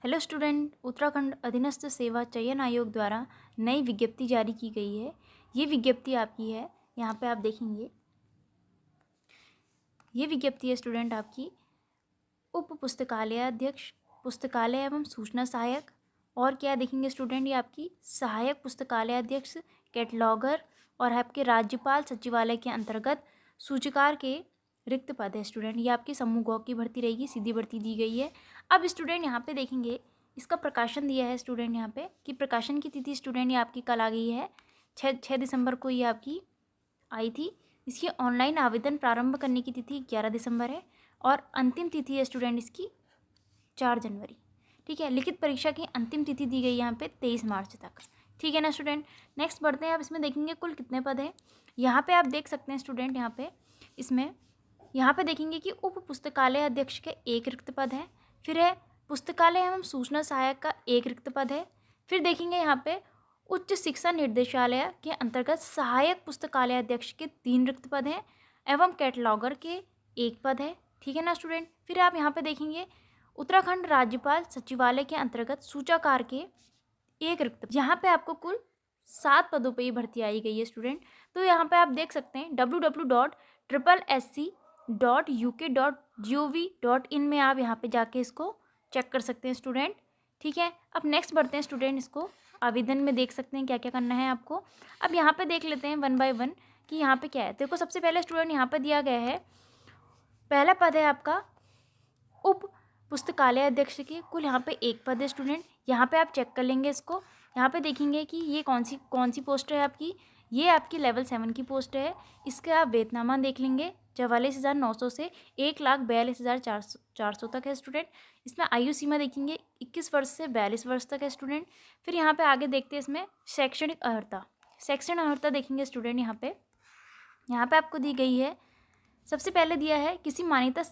Hello student, Uttarakhand अधीनस्थ सेवा चयन आयोग द्वारा नई विज्ञप्ति जारी की गई है। ये विज्ञप्ति आपकी है, यहाँ पे आप देखेंगे। ये विज्ञप्ति है स्टूडेंट आपकी उप पुस्तकालय अध्यक्ष, पुस्तकालय एवं सूचना सहायक, और क्या देखेंगे स्टूडेंट, ये आपकी सहायक पुस्तकालय अध्यक्ष, कैटलॉगर और आपके राज्यपाल सचिवालय के अंतर्गत सूचकार के रिक्त पद है स्टूडेंट। ये आपकी समूह गौ की भर्ती रहेगी, सीधी भर्ती दी गई है। अब स्टूडेंट यहाँ पे देखेंगे, इसका प्रकाशन दिया है स्टूडेंट यहाँ पे कि प्रकाशन की तिथि स्टूडेंट ये आपकी कल आ गई है, 6 दिसंबर को ये आपकी आई थी। इसकी ऑनलाइन आवेदन प्रारंभ करने की तिथि 11 दिसंबर है और अंतिम तिथि है स्टूडेंट इसकी 4 जनवरी। ठीक है, लिखित परीक्षा की अंतिम तिथि दी गई यहाँ पे 23 मार्च तक। ठीक है ना स्टूडेंट। नेक्स्ट बढ़ते हैं, अब इसमें देखेंगे कुल कितने पद हैं। यहाँ पे आप देख सकते हैं स्टूडेंट, यहाँ पे देखेंगे कि उप पुस्तकालय अध्यक्ष के एक रिक्त पद है, फिर है पुस्तकालय एवं सूचना सहायक का एक रिक्त पद है, फिर देखेंगे यहाँ पे उच्च शिक्षा निर्देशालय के अंतर्गत सहायक पुस्तकालय अध्यक्ष के 3 रिक्त पद हैं एवं कैटलॉगर के 1 पद है। ठीक है ना स्टूडेंट। फिर आप यहाँ पे देखेंगे उत्तराखंड राज्यपाल सचिवालय के अंतर्गत सूचकार के 1 रिक्त। यहाँ पे आपको कुल 7 पदों पर ही भर्ती आई गई है स्टूडेंट। तो यहाँ पे आप देख सकते हैं www.sssc.uk.gov.in में आप यहाँ पे जाके इसको चेक कर सकते हैं स्टूडेंट। ठीक है, अब नेक्स्ट बढ़ते हैं स्टूडेंट, इसको आवेदन में देख सकते हैं क्या क्या करना है आपको। अब यहाँ पे देख लेते हैं 1 बाय 1 कि यहाँ पे क्या है। देखो सबसे पहले स्टूडेंट यहाँ पे दिया गया है, पहला पद है आपका उप पुस्तकालय अध्यक्ष के, कुल यहाँ पे 1 पद है स्टूडेंट। यहाँ पे आप चेक कर लेंगे इसको, यहाँ पे देखेंगे कि ये कौन सी पोस्ट है आपकी। ये आपकी लेवल 7 की पोस्ट है। इसका आप वेतनमान देख लेंगे, 44,900 से 1,42,400 तक है स्टूडेंट। इसमें आयु सीमा देखेंगे 21 वर्ष से 42 वर्ष तक है स्टूडेंट। फिर यहाँ पे आगे देखते हैं इसमें शैक्षणिक अर्हता देखेंगे स्टूडेंट। यहाँ पे आपको दी गई है, सबसे पहले दिया है किसी मान्यता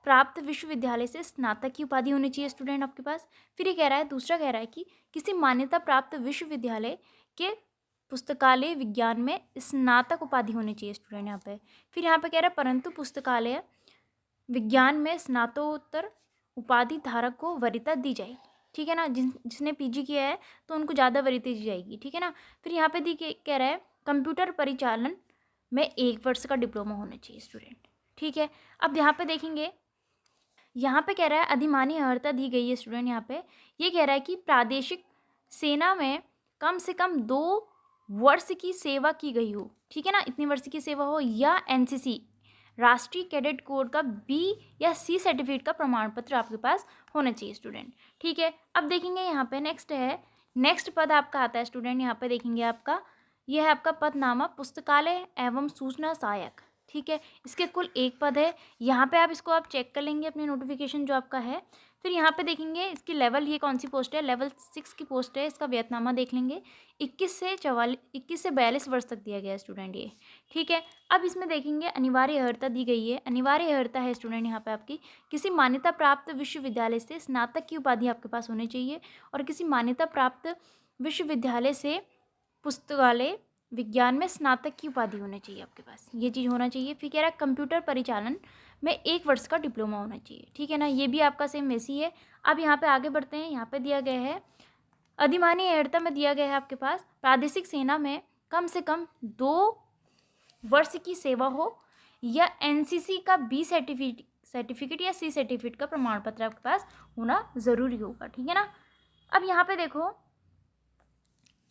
प्राप्त विश्वविद्यालय से स्नातक की उपाधि होनी चाहिए स्टूडेंट आपके पास। फिर ये कह रहा है, दूसरा कह रहा है कि किसी मान्यता प्राप्त विश्वविद्यालय के पुस्तकालय विज्ञान में स्नातक उपाधि होनी चाहिए स्टूडेंट यहाँ पे। फिर यहाँ पे कह रहा है परंतु पुस्तकालय विज्ञान में स्नातकोत्तर उपाधि धारक को वरीयता दी जाएगी। ठीक है ना, जिसने पीजी किया है तो उनको ज़्यादा वरीयता दी जाएगी। ठीक है ना। फिर यहाँ पे कह रहा है कंप्यूटर परिचालन में 1 वर्ष का डिप्लोमा होना चाहिए स्टूडेंट। ठीक है, अब यहाँ पे देखेंगे, यहाँ पे कह रहा है अधिमानी अर्हता दी गई है स्टूडेंट। यहाँ पे ये कह रहा है कि प्रादेशिक सेना में कम से कम 2 वर्ष की सेवा की गई हो। ठीक है ना, इतने वर्ष की सेवा हो, या एनसीसी राष्ट्रीय कैडेट कोर का बी या सी सर्टिफिकेट का प्रमाण पत्र आपके पास होना चाहिए स्टूडेंट। ठीक है, अब देखेंगे यहाँ पे नेक्स्ट पद आपका आता है स्टूडेंट। यहाँ पे देखेंगे आपका यह है आपका पद नामा पुस्तकालय एवं सूचना सहायक। ठीक है, इसके कुल 1 पद है। यहाँ पे आप इसको चेक कर लेंगे अपने नोटिफिकेशन जो आपका है। फिर यहाँ पे देखेंगे इसकी लेवल, ये कौन सी पोस्ट है, लेवल 6 की पोस्ट है। इसका वेतनामा देख लेंगे, 21 से 42 वर्ष तक दिया गया है स्टूडेंट ये। ठीक है, अब इसमें देखेंगे अनिवार्य अर्हता दी गई है। अनिवार्य अर्हता है स्टूडेंट यहाँ पे आपकी किसी मान्यता प्राप्त विश्वविद्यालय से स्नातक की उपाधि आपके पास होनी चाहिए और किसी मान्यता प्राप्त विश्वविद्यालय से पुस्तकालय विज्ञान में स्नातक की उपाधि होनी चाहिए आपके पास, ये चीज़ होना चाहिए। फिर कह रहा है कंप्यूटर परिचालन में 1 वर्ष का डिप्लोमा होना चाहिए। ठीक है ना, ये भी आपका सेम वैसे ही है। अब यहाँ पे आगे बढ़ते हैं, यहाँ पे दिया गया है अधिमानी अर्हता में दिया गया है आपके पास प्रादेशिक सेना में कम से कम 2 वर्ष की सेवा हो, या एनसीसी का बी सर्टिफिकेट या सी सर्टिफिकेट का प्रमाण पत्र आपके पास होना ज़रूरी होगा। ठीक है ना। अब यहाँ पे देखो,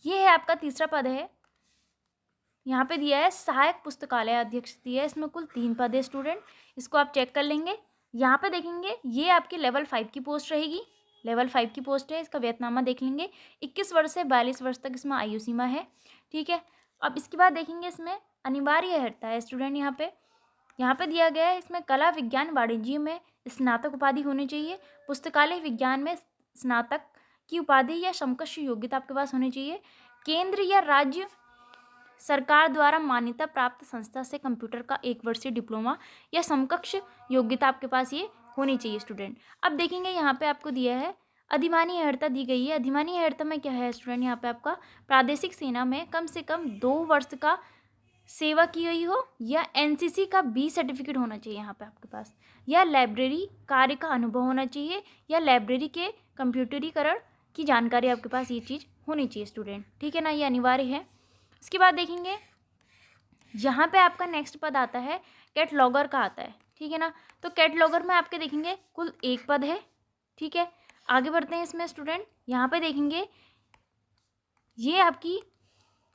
ये है आपका तीसरा पद है। यहाँ पे दिया है सहायक पुस्तकालय अध्यक्ष दिया है, इसमें कुल 3 पद है स्टूडेंट। इसको आप चेक कर लेंगे। यहाँ पे देखेंगे ये आपकी लेवल 5 की पोस्ट रहेगी, लेवल 5 की पोस्ट है। इसका वेतनामा देख लेंगे, 21 वर्ष से 42 वर्ष तक इसमें आयु सीमा है। ठीक है, अब इसके बाद देखेंगे इसमें अनिवार्य अर्हता है स्टूडेंट। यहाँ पे दिया गया है, इसमें कला विज्ञान वाणिज्य में स्नातक उपाधि होनी चाहिए, पुस्तकालय विज्ञान में स्नातक की उपाधि या समकक्ष योग्यता आपके पास होनी चाहिए, केंद्र या राज्य सरकार द्वारा मान्यता प्राप्त संस्था से कंप्यूटर का 1 वर्षीय डिप्लोमा या समकक्ष योग्यता आपके पास ये होनी चाहिए स्टूडेंट। अब देखेंगे यहाँ पे आपको दिया है अधिमानी अर्हता दी गई है। अधिमानी अर्हता में क्या है स्टूडेंट, यहाँ पे आपका प्रादेशिक सेना में कम से कम 2 वर्ष का सेवा की गई हो, या एनसीसी का बी सर्टिफिकेट होना चाहिए यहाँ पे आपके पास, या लाइब्रेरी कार्य का अनुभव होना चाहिए, या लाइब्रेरी के कंप्यूटरीकरण की जानकारी आपके पास ये चीज़ होनी चाहिए स्टूडेंट, ठीक है ना, ये अनिवार्य है। इसके बाद देखेंगे यहाँ पे आपका नेक्स्ट पद आता है कैटलॉगर का आता है, ठीक है ना। तो कैटलॉगर में आपके देखेंगे कुल 1 पद है, ठीक है। आगे बढ़ते हैं इसमें स्टूडेंट, यहाँ पे देखेंगे ये आपकी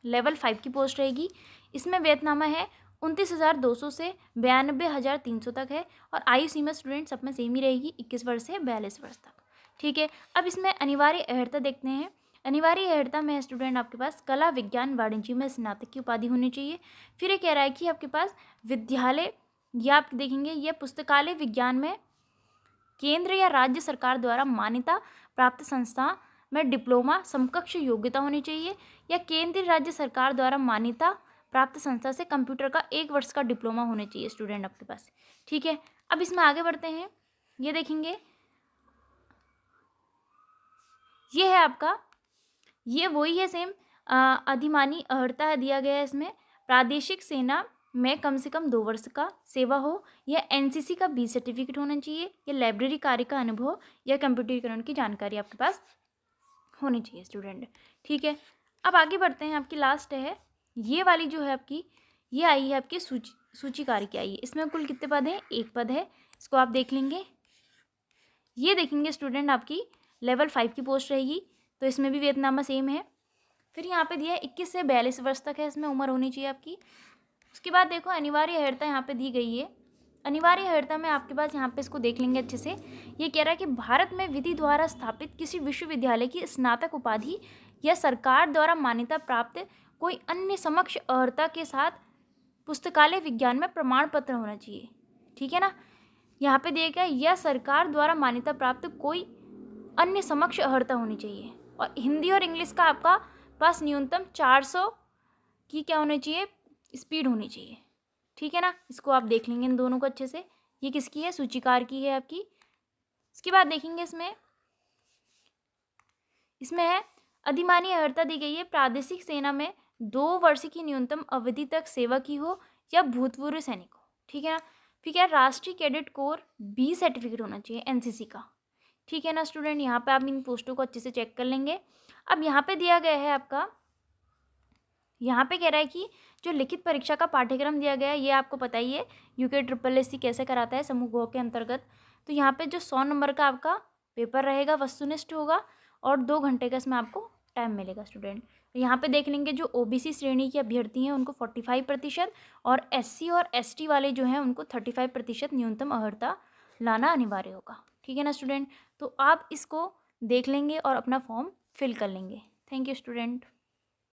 लेवल 5 की पोस्ट रहेगी। इसमें वेतनामा है 29,200 से 92,300 तक है और आयु सीमा स्टूडेंट सब में सेम ही रहेगी, 21 वर्ष से 42 वर्ष तक, ठीक है। अब इसमें अनिवार्य अर्हता देखते हैं। अनिवार्य अर्हता में स्टूडेंट आपके पास कला विज्ञान वाणिज्य में स्नातक की उपाधि होनी चाहिए। फिर ये कह रहा है कि आपके पास विद्यालय या आप देखेंगे यह पुस्तकालय विज्ञान में केंद्र या राज्य सरकार द्वारा मान्यता प्राप्त संस्था में डिप्लोमा समकक्ष योग्यता होनी चाहिए या केंद्रीय राज्य सरकार द्वारा मान्यता प्राप्त संस्था से कंप्यूटर का 1 वर्ष का डिप्लोमा होना चाहिए स्टूडेंट आपके पास, ठीक है। अब इसमें आगे बढ़ते हैं, ये देखेंगे ये है आपका, ये वही है सेम अधिमानी अर्हता दिया गया है इसमें। प्रादेशिक सेना में कम से कम 2 वर्ष का सेवा हो या एनसीसी का 20 सर्टिफिकेट होना चाहिए या लाइब्रेरी कार्य का अनुभव या कंप्यूटरीकरण की जानकारी आपके पास होनी चाहिए स्टूडेंट, ठीक है। अब आगे बढ़ते हैं, आपकी लास्ट है ये वाली जो है आपकी, ये आई है आपकी सूची कार्य की आई है। इसमें कुल कितने पद हैं? 1 पद है, इसको आप देख लेंगे। ये देखेंगे स्टूडेंट आपकी लेवल 5 की पोस्ट रहेगी, तो इसमें भी वेतनामा सेम है। फिर यहाँ पे दिया है 21 से 42 वर्ष तक है इसमें उम्र होनी चाहिए आपकी। उसके बाद देखो अनिवार्य अर्हता यहाँ पे दी गई है। अनिवार्य अर्हता में आपके पास यहाँ पे इसको देख लेंगे अच्छे से। ये कह रहा है कि भारत में विधि द्वारा स्थापित किसी विश्वविद्यालय की स्नातक उपाधि या सरकार द्वारा मान्यता प्राप्त कोई अन्य समकक्ष अर्हता के साथ पुस्तकालय विज्ञान में प्रमाण पत्र होना चाहिए, ठीक है ना। यहाँ पे दिया गया या सरकार द्वारा मान्यता प्राप्त कोई अन्य समकक्ष अर्हता होनी चाहिए और हिंदी और इंग्लिश का आपका पास न्यूनतम 400 की क्या होनी चाहिए, स्पीड होनी चाहिए, ठीक है ना। इसको आप देख लेंगे इन दोनों को अच्छे से। ये किसकी है? सूचीकार की है आपकी। इसके बाद देखेंगे इसमें है अधिमानी अर्हता दी गई है प्रादेशिक सेना में 2 वर्ष की न्यूनतम अवधि तक सेवा की हो या भूतपूर्व सैनिक हो, ठीक है ना। फिर क्या राष्ट्रीय कैडेट कोर 20 सर्टिफिकेट होना चाहिए एनसीसी का, ठीक है ना स्टूडेंट। यहाँ पे आप इन पोस्टों को अच्छे से चेक कर लेंगे। अब यहाँ पे दिया गया है आपका, यहाँ पे कह रहा है कि जो लिखित परीक्षा का पाठ्यक्रम दिया गया है ये आपको पता ही है UKSSC कैसे कराता है समूह गो के अंतर्गत। तो यहाँ पे जो 100 नंबर का आपका पेपर रहेगा वस्तुनिष्ठ होगा और 2 घंटे का इसमें आपको टाइम मिलेगा स्टूडेंट। तो यहाँ पे देख लेंगे जो OBC श्रेणी के अभ्यर्थी हैं उनको 45% और SC और ST वाले जो हैं उनको 35% न्यूनतम अर्हता लाना अनिवार्य होगा, ठीक है ना स्टूडेंट। तो आप इसको देख लेंगे और अपना फॉर्म फिल कर लेंगे। Thank you student.